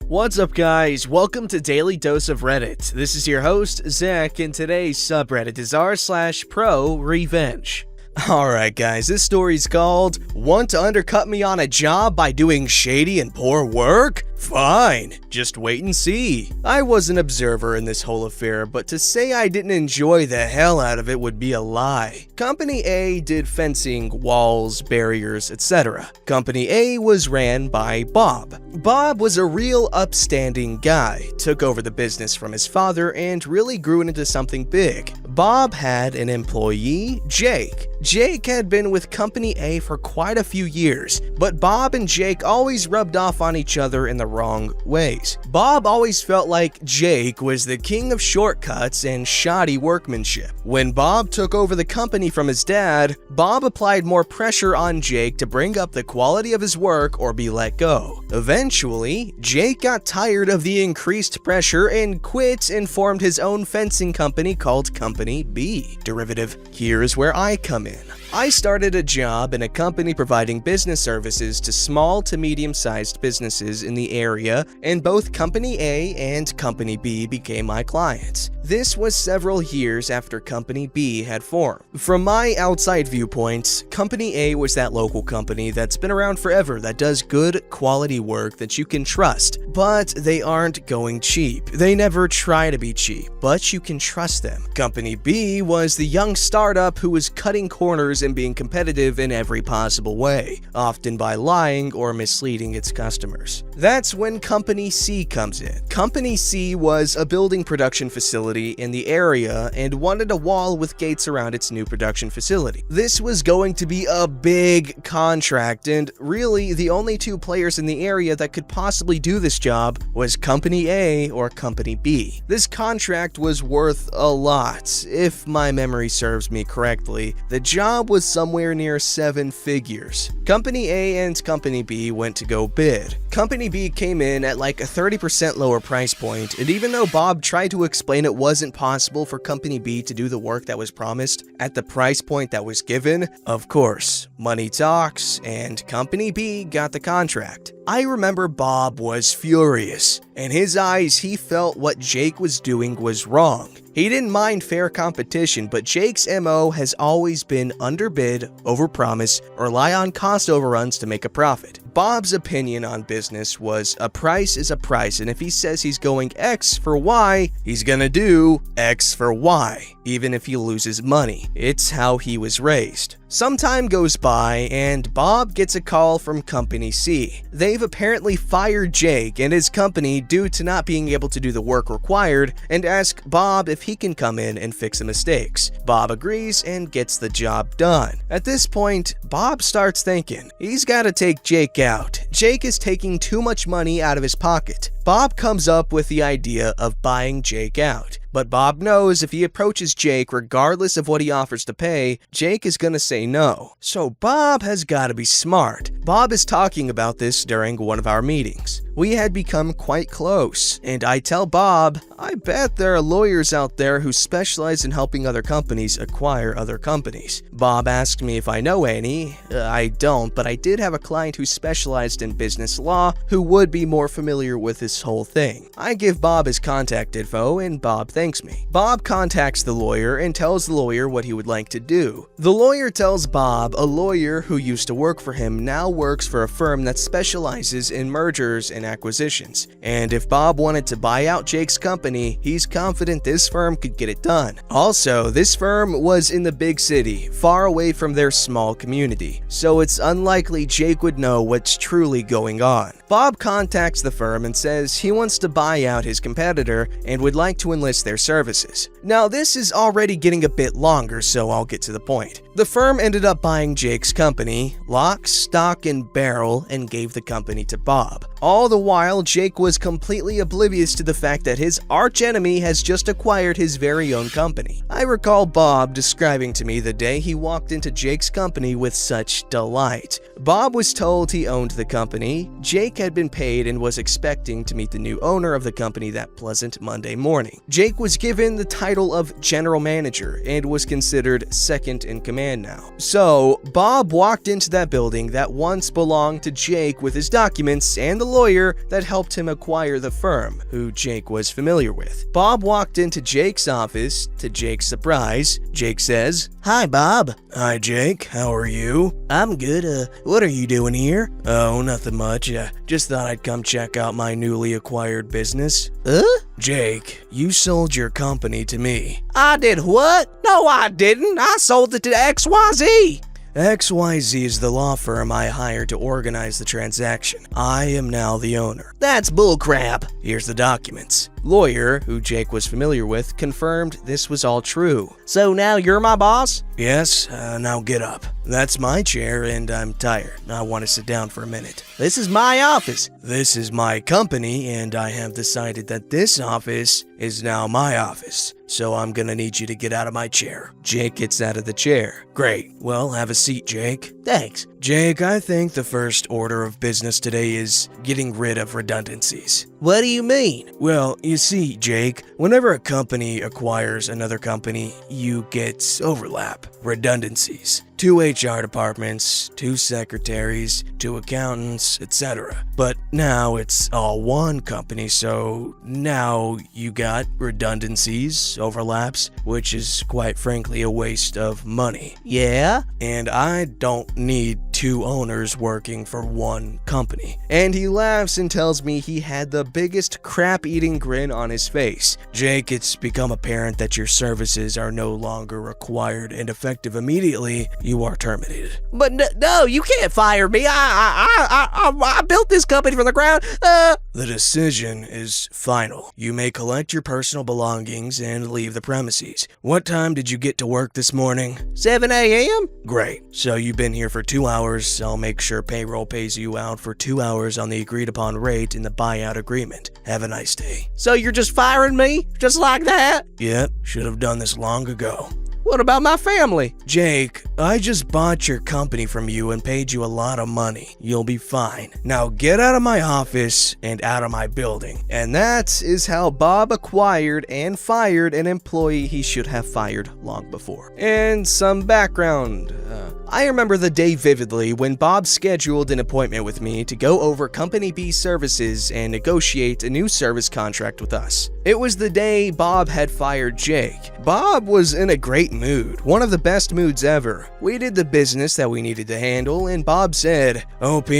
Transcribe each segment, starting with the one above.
What's up, guys? Welcome to Daily Dose of Reddit. This is your host, Zach, and today's subreddit is r/ProRevenge. Alright guys, this story's called, Want to undercut me on a job by doing shady and poor work? Fine, just wait and see. I was an observer in this whole affair, but to say I didn't enjoy the hell out of it would be a lie. Company A did fencing, walls, barriers, etc. Company A was ran by Bob. Bob was a real upstanding guy, took over the business from his father, and really grew it into something big. Bob had an employee, Jake. Jake had been with Company A for quite a few years, but Bob and Jake always rubbed off on each other in the wrong ways. Bob always felt like Jake was the king of shortcuts and shoddy workmanship. When Bob took over the company from his dad, Bob applied more pressure on Jake to bring up the quality of his work or be let go. Eventually, Jake got tired of the increased pressure and quit and formed his own fencing company called Company B. Derivative, here's where I come in. I started a job in a company providing business services to small to medium-sized businesses in the area, and both Company A and Company B became my clients. This was several years after Company B had formed. From my outside viewpoints, Company A was that local company that's been around forever that does good quality work that you can trust, but they aren't going cheap. They never try to be cheap, but you can trust them. Company B was the young startup who was cutting corners and being competitive in every possible way, often by lying or misleading its customers. That's when Company C comes in. Company C was a building production facility in the area and wanted a wall with gates around its new production facility. This was going to be a big contract, and really the only two players in the area that could possibly do this job was Company A or Company B. This contract was worth a lot. If my memory serves me correctly, the job was somewhere near 7 figures. Company A and Company B went to go bid. Company B came in at like a 30% lower price point, and even though Bob tried to explain it wasn't possible for Company B to do the work that was promised at the price point that was given, of course, money talks, and Company B got the contract. I remember Bob was furious. In his eyes, he felt what Jake was doing was wrong. He didn't mind fair competition, but Jake's MO has always been underbid, overpromise, or rely on cost overruns to make a profit. Bob's opinion on business was a price is a price, and if he says he's going X for Y, he's gonna do X for Y, even if he loses money. It's how he was raised. Some time goes by, and Bob gets a call from Company C. They've apparently fired Jake and his company due to not being able to do the work required, and ask Bob if he can come in and fix the mistakes. Bob agrees and gets the job done. At this point, Bob starts thinking, he's gotta take Jake out. Jake is taking too much money out of his pocket. Bob comes up with the idea of buying Jake out. But Bob knows if he approaches Jake, regardless of what he offers to pay, Jake is gonna say no. So Bob has gotta be smart. Bob is talking about this during one of our meetings. We had become quite close, and I tell Bob, I bet there are lawyers out there who specialize in helping other companies acquire other companies. Bob asked me if I know any. I don't, but I did have a client who specialized in business law who would be more familiar with this whole thing. I give Bob his contact info, and Bob thanks me. Bob contacts the lawyer and tells the lawyer what he would like to do. The lawyer tells Bob a lawyer who used to work for him now works for a firm that specializes in mergers and acquisitions, and if Bob wanted to buy out Jake's company, he's confident this firm could get it done. Also, this firm was in the big city, far away from their small community, so it's unlikely Jake would know what's truly going on. Bob contacts the firm and says he wants to buy out his competitor and would like to enlist their services. Now, this is already getting a bit longer, so I'll get to the point. The firm ended up buying Jake's company, lock, stock, and barrel, and gave the company to Bob. All the while, Jake was completely oblivious to the fact that his archenemy has just acquired his very own company. I recall Bob describing to me the day he walked into Jake's company with such delight. Bob was told he owned the company, Jake had been paid and was expecting to meet the new owner of the company that pleasant Monday morning. Jake was given the title of general manager and was considered second in command hand now. So, Bob walked into that building that once belonged to Jake with his documents and the lawyer that helped him acquire the firm, who Jake was familiar with. Bob walked into Jake's office. To Jake's surprise, Jake says, "Hi, Bob." "Hi, Jake. How are you?" "I'm good. What are you doing here?" "Oh, nothing much. Just thought I'd come check out my newly acquired business." "Jake, you sold your company to me." "I did what? No, I didn't. I sold it to XYZ. XYZ is the law firm I hired to organize the transaction. I am now the owner. That's bullcrap." Here's the documents. Lawyer, who Jake was familiar with, confirmed this was all true. "So now you're my boss?" "Yes, now get up. That's my chair and I'm tired. I want to sit down for a minute." "This is my office." "This is my company and I have decided that this office is now my office. So I'm gonna need you to get out of my chair." Jake gets out of the chair. "Great. Well, have a seat, Jake." "Thanks." "Jake, I think the first order of business today is getting rid of redundancies." "What do you mean?" "Well, you see, Jake, whenever a company acquires another company, you get overlap, redundancies. 2 HR departments, 2 secretaries, 2 accountants, etc. But now it's all one company, so now you got redundancies, overlaps, which is quite frankly a waste of money. "Yeah?" And I don't need 2 owners working for one company." And he laughs and tells me he had the biggest crap-eating grin on his face. "Jake, it's become apparent that your services are no longer required and effective immediately, you are terminated." "But no, you can't fire me. I built this company from the ground. "The decision is final. You may collect your personal belongings and leave the premises. What time did you get to work this morning?" 7 a.m. "Great. So you've been here for 2 hours. I'll make sure payroll pays you out for 2 hours on the agreed upon rate in the buyout agreement. Have a nice day." "So you're just firing me? Just like that?" "Yep, should have done this long ago." "What about my family?" "Jake, I just bought your company from you and paid you a lot of money. You'll be fine. Now get out of my office and out of my building." And that is how Bob acquired and fired an employee he should have fired long before. And some background. I remember the day vividly when Bob scheduled an appointment with me to go over Company B's services and negotiate a new service contract with us. It was the day Bob had fired Jake. Bob was in a great mood, one of the best moods ever. We did the business that we needed to handle, and Bob said, "OP,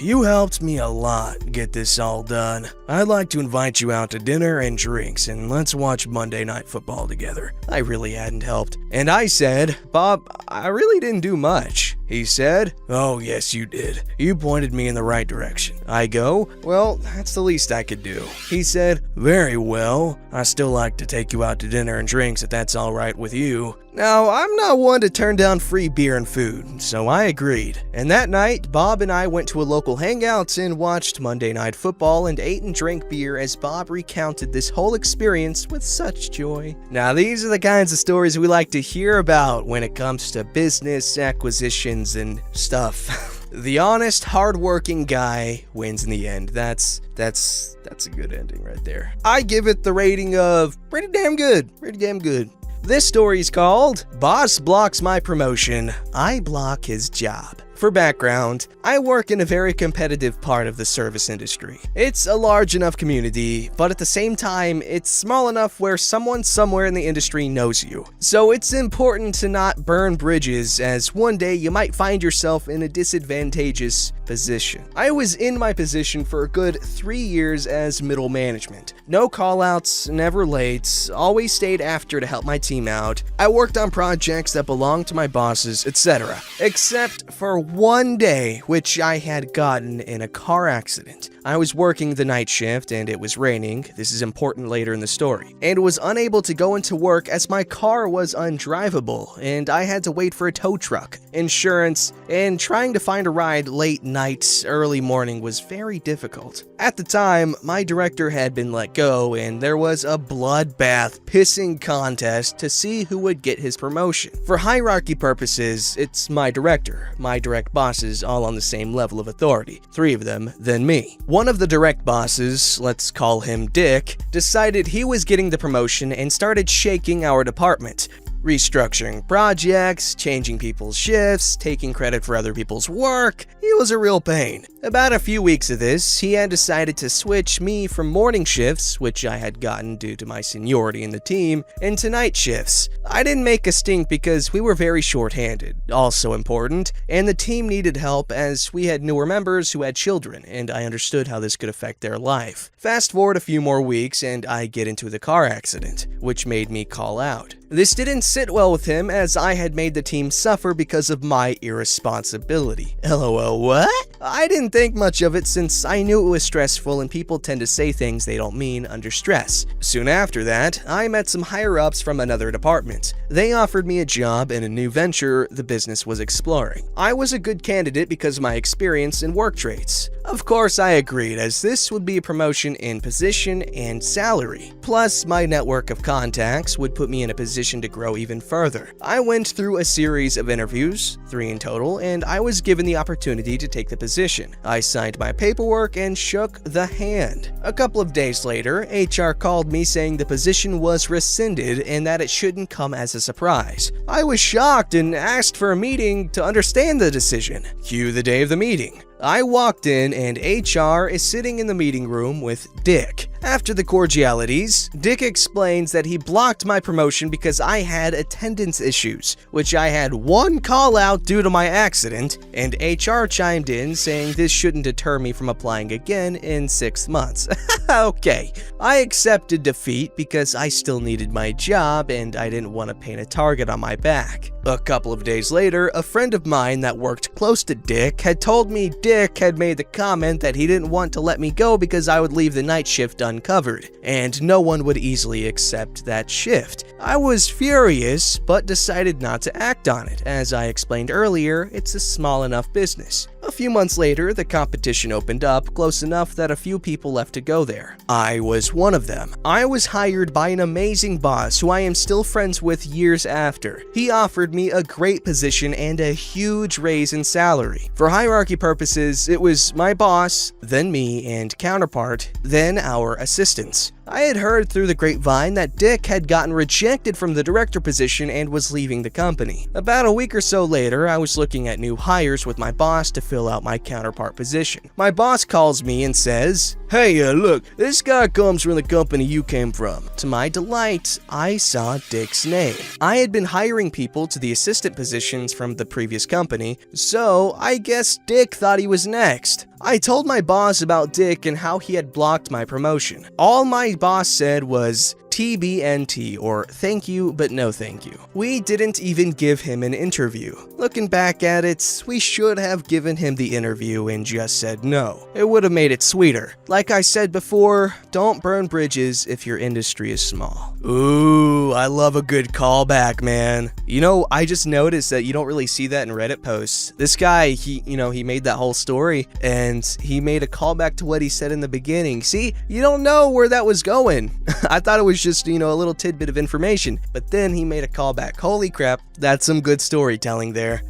you helped me a lot get this all done. I'd like to invite you out to dinner and drinks, and let's watch Monday Night Football together." I really hadn't helped. And I said, "Bob, I really didn't do much." He said, "Oh, yes, you did. You pointed me in the right direction." I go, "Well, that's the least I could do." He said, "Very well. I still like to take you out to dinner and drinks if that's all right with you." Now, I'm not one to turn down free beer and food, so I agreed. And that night, Bob and I went to a local hangout and watched Monday Night Football and ate and drank beer as Bob recounted this whole experience with such joy. Now, these are the kinds of stories we like to hear about when it comes to business acquisitions and stuff. The honest, hardworking guy wins in the end. That's a good ending right there. I give it the rating of pretty damn good. Pretty damn good. This story is called Boss Blocks My Promotion, I Block His Job. For background, I work in a very competitive part of the service industry. It's a large enough community, but at the same time, it's small enough where someone somewhere in the industry knows you. So it's important to not burn bridges, as one day you might find yourself in a disadvantageous position. I was in my position for a good 3 years as middle management. No callouts, never late, always stayed after to help my team out. I worked on projects that belonged to my bosses, etc. Except for one day, which I had gotten in a car accident. I was working the night shift and it was raining, this is important later in the story, and was unable to go into work as my car was undrivable and I had to wait for a tow truck. Insurance and trying to find a ride late night, early morning was very difficult. At the time, my director had been let go and there was a bloodbath pissing contest to see who would get his promotion. For hierarchy purposes, it's my director, my direct bosses all on the same level of authority, 3 of them, then me. One of the direct bosses, let's call him Dick, decided he was getting the promotion and started shaking our department. Restructuring projects, changing people's shifts, taking credit for other people's work. He was a real pain. About a few weeks of this, he had decided to switch me from morning shifts, which I had gotten due to my seniority in the team, into night shifts. I didn't make a stink because we were very short-handed, also important, and the team needed help as we had newer members who had children, and I understood how this could affect their life. Fast forward a few more weeks and I get into the car accident, which made me call out. This didn't sit well with him as I had made the team suffer because of my irresponsibility. LOL, what? I didn't think much of it since I knew it was stressful and people tend to say things they don't mean under stress. Soon after that, I met some higher-ups from another department. They offered me a job in a new venture the business was exploring. I was a good candidate because of my experience and work traits. Of course, I agreed as this would be a promotion in position and salary. Plus, my network of contacts would put me in a position to grow even further. I went through a series of interviews, 3 in total, and I was given the opportunity to take the position. I signed my paperwork and shook the hand. A couple of days later, HR called me saying the position was rescinded and that it shouldn't come as a surprise. I was shocked and asked for a meeting to understand the decision. Cue the day of the meeting. I walked in and HR is sitting in the meeting room with Dick. After the cordialities, Dick explains that he blocked my promotion because I had attendance issues, which I had 1 call out due to my accident, and HR chimed in saying this shouldn't deter me from applying again in 6 months. Okay, I accepted defeat because I still needed my job and I didn't want to paint a target on my back. A couple of days later, a friend of mine that worked close to Dick had told me Dick had made the comment that he didn't want to let me go because I would leave the night shift uncovered, and no one would easily accept that shift. I was furious, but decided not to act on it. As I explained earlier, it's a small enough business. A few months later, the competition opened up close enough that a few people left to go there. I was one of them. I was hired by an amazing boss who I am still friends with years after. He offered me a great position and a huge raise in salary. For hierarchy purposes, it was my boss, then me and counterpart, then our assistants. I had heard through the grapevine that Dick had gotten rejected from the director position and was leaving the company. About a week or so later, I was looking at new hires with my boss to fill out my counterpart position. My boss calls me and says, "Hey, look, this guy comes from the company you came from." To my delight, I saw Dick's name. I had been hiring people to the assistant positions from the previous company, so I guess Dick thought he was next. I told my boss about Dick and how he had blocked my promotion. All my boss said was TBNT, or thank you but no thank you. We didn't even give him an interview. Looking back at it, we should have given him the interview and just said no. It would have made it sweeter. Like I said before, don't burn bridges if your industry is small. Ooh, I love a good callback, man. You know, I just noticed that you don't really see that in Reddit posts. This guy, he made that whole story and he made a callback to what he said in the beginning. See, you don't know where that was going. I thought it was just, a little tidbit of information, but then he made a callback. Holy crap, that's some good storytelling there.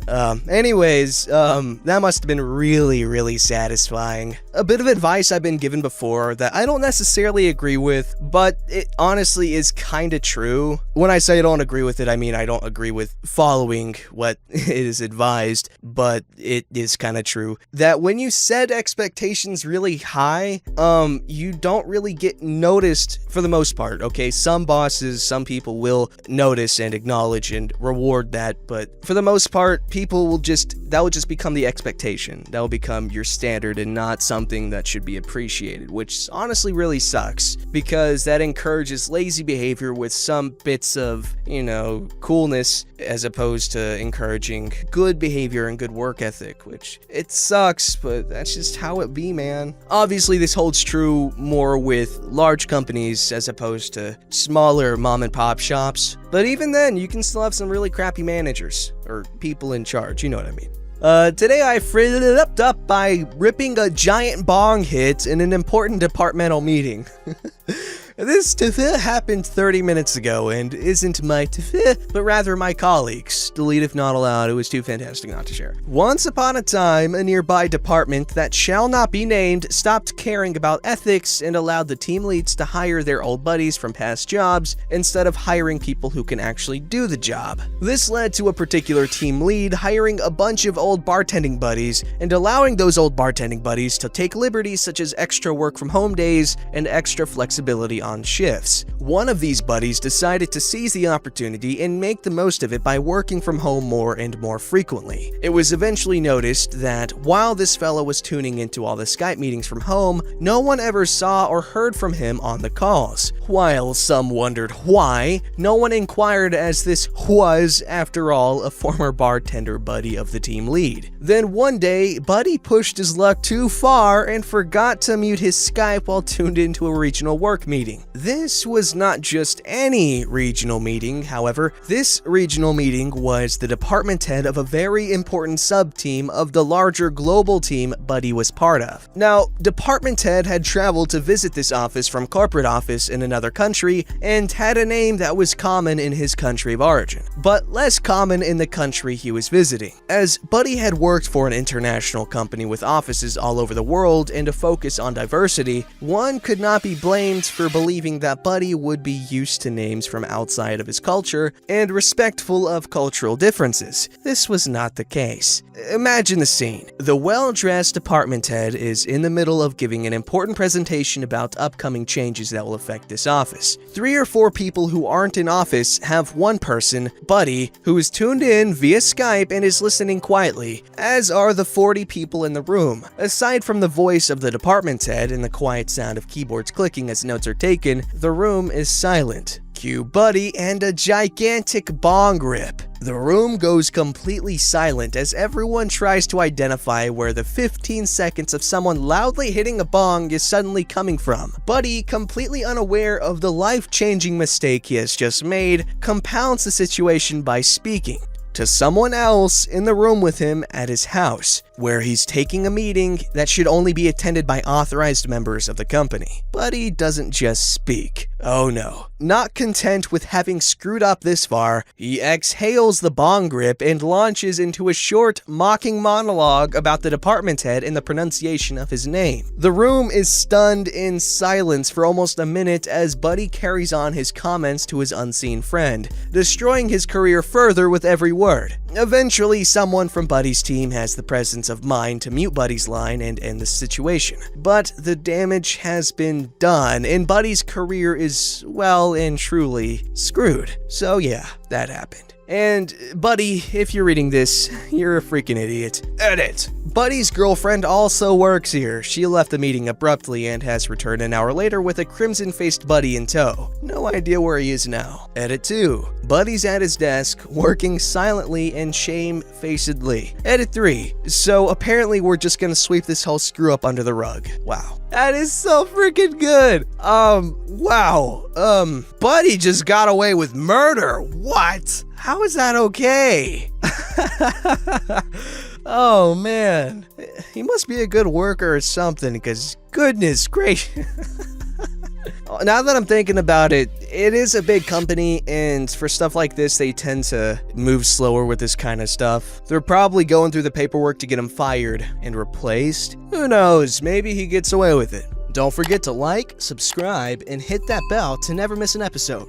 Anyways, that must have been really, really satisfying. A bit of advice I've been given before that I don't necessarily agree with, but it honestly is kind of true. When I say I don't agree with it, I mean I don't agree with following what is advised, but it is kind of true that when you set expectations really high, you don't really get noticed for the most part, okay? Some bosses, some people will notice and acknowledge and reward that, but for the most part, people will that will just become the expectation. That will become your standard and not something that should be appreciated, which honestly really sucks because that encourages lazy behavior with some bits of, coolness as opposed to encouraging good behavior and good work ethic, which it sucks, but that's just how it be, man. Obviously, this holds true more with large companies as opposed to smaller mom and pop shops, but even then, you can still have some really crappy managers or people in charge, you know what I mean. Today I frizzed it up by ripping a giant bong hit in an important departmental meeting. This TF happened 30 minutes ago and isn't my TF, but rather my colleagues. Delete if not allowed, it was too fantastic not to share. Once upon a time, a nearby department that shall not be named stopped caring about ethics and allowed the team leads to hire their old buddies from past jobs instead of hiring people who can actually do the job. This led to a particular team lead hiring a bunch of old bartending buddies and allowing those old bartending buddies to take liberties such as extra work from home days and extra flexibility on shifts. One of these buddies decided to seize the opportunity and make the most of it by working from home more and more frequently. It was eventually noticed that while this fellow was tuning into all the Skype meetings from home, no one ever saw or heard from him on the calls. While some wondered why, no one inquired, as this was, after all, a former bartender buddy of the team lead. Then one day, Buddy pushed his luck too far and forgot to mute his Skype while tuned into a regional work meeting. This was not just any regional meeting, however. This regional meeting was the department head of a very important sub-team of the larger global team Buddy was part of. Now, department head had traveled to visit this office from corporate office in another country and had a name that was common in his country of origin, but less common in the country he was visiting. As Buddy had worked for an international company with offices all over the world and a focus on diversity, one could not be blamed for believing that Buddy would be used to names from outside of his culture and respectful of cultural differences. This was not the case. Imagine the scene. The well-dressed department head is in the middle of giving an important presentation about upcoming changes that will affect this office. 3 or 4 people who aren't in office have one person, Buddy, who is tuned in via Skype and is listening quietly, as are the 40 people in the room. Aside from the voice of the department head and the quiet sound of keyboards clicking as notes are taken, the room is silent. Cue Buddy and a gigantic bong rip. The room goes completely silent as everyone tries to identify where the 15 seconds of someone loudly hitting a bong is suddenly coming from. Buddy, completely unaware of the life-changing mistake he has just made, compounds the situation by speaking to someone else in the room with him at his house, where he's taking a meeting that should only be attended by authorized members of the company. Buddy doesn't just speak. Oh no. Not content with having screwed up this far, he exhales the bong grip and launches into a short, mocking monologue about the department head and the pronunciation of his name. The room is stunned in silence for almost a minute as Buddy carries on his comments to his unseen friend, destroying his career further with every word. Eventually, someone from Buddy's team has the presence of mind to mute Buddy's line and end the situation. But the damage has been done, and Buddy's career is, well and truly, screwed. So yeah, that happened. And Buddy, if you're reading this, you're a freaking idiot. Edit! Buddy's girlfriend also works here. She left the meeting abruptly and has returned an hour later with a crimson-faced Buddy in tow. No idea where he is now. Edit 2. Buddy's at his desk, working silently and shamefacedly. Edit 3. So apparently we're just gonna sweep this whole screw-up under the rug. Wow. That is so freaking good. Wow. Buddy just got away with murder. What? How is that okay? Oh man, he must be a good worker or something, because goodness gracious. Now that I'm thinking about it, it is a big company, and for stuff like this, they tend to move slower with this kind of stuff. They're probably going through the paperwork to get him fired and replaced. Who knows, maybe he gets away with it. Don't forget to like, subscribe, and hit that bell to never miss an episode.